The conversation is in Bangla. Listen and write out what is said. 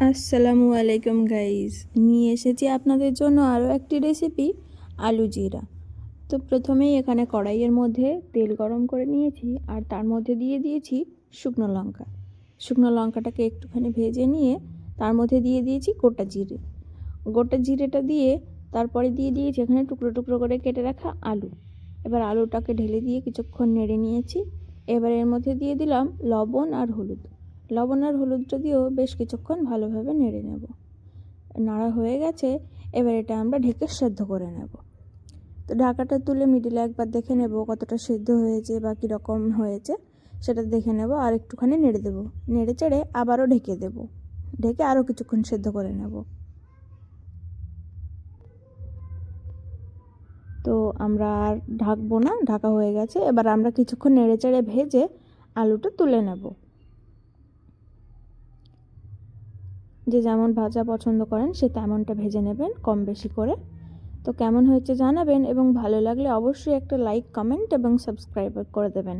আসসালামু আলাইকুম গাইস, নিয়ে এসেছি আপনাদের জন্য আরও একটি রেসিপি, আলু জিরা। তো প্রথমেই এখানে কড়াইয়ের মধ্যে তেল গরম করে নিয়েছি আর তার মধ্যে দিয়ে দিয়েছি শুকনো লঙ্কা। শুকনো লঙ্কাটাকে একটুখানি ভেজে নিয়ে তার মধ্যে দিয়ে দিয়েছি গোটা জিরেটা দিয়ে তারপরে দিয়ে দিয়েছি এখানে টুকরো টুকরো করে কেটে রাখা আলু। এবার আলুটাকে ঢেলে দিয়ে কিছুক্ষণ নেড়ে নিয়েছি। এবার এর মধ্যে দিয়ে দিলাম লবণ আর হলুদটা দিয়েও বেশ কিছুক্ষণ ভালোভাবে নেড়ে নেব। নাড়া হয়ে গেছে, এবার এটা আমরা ঢেকে সেদ্ধ করে নেব। তো ঢাকাটা তুলে মিডিলে একবার দেখে নেব কতটা সেদ্ধ হয়েছে বা কীরকম হয়েছে সেটা দেখে নেব, আর একটুখানি নেড়ে দেবো। নেড়ে চেড়ে আবারও ঢেকে দেব, ঢেকে আরও কিছুক্ষণ সেদ্ধ করে নেব। তো আমরা আর ঢাকবো না, ঢাকা হয়ে গেছে। এবার আমরা কিছুক্ষণ নেড়ে চেড়ে ভেজে আলুটা তুলে নেব। যে যেমন ভাজা পছন্দ করেন সে তেমনটা ভেজে নেবেন, কম বেশি করে। তো কেমন হয়েছে জানাবেন, এবং ভালো লাগলে অবশ্যই একটা লাইক, কমেন্ট এবং সাবস্ক্রাইব করে দেবেন।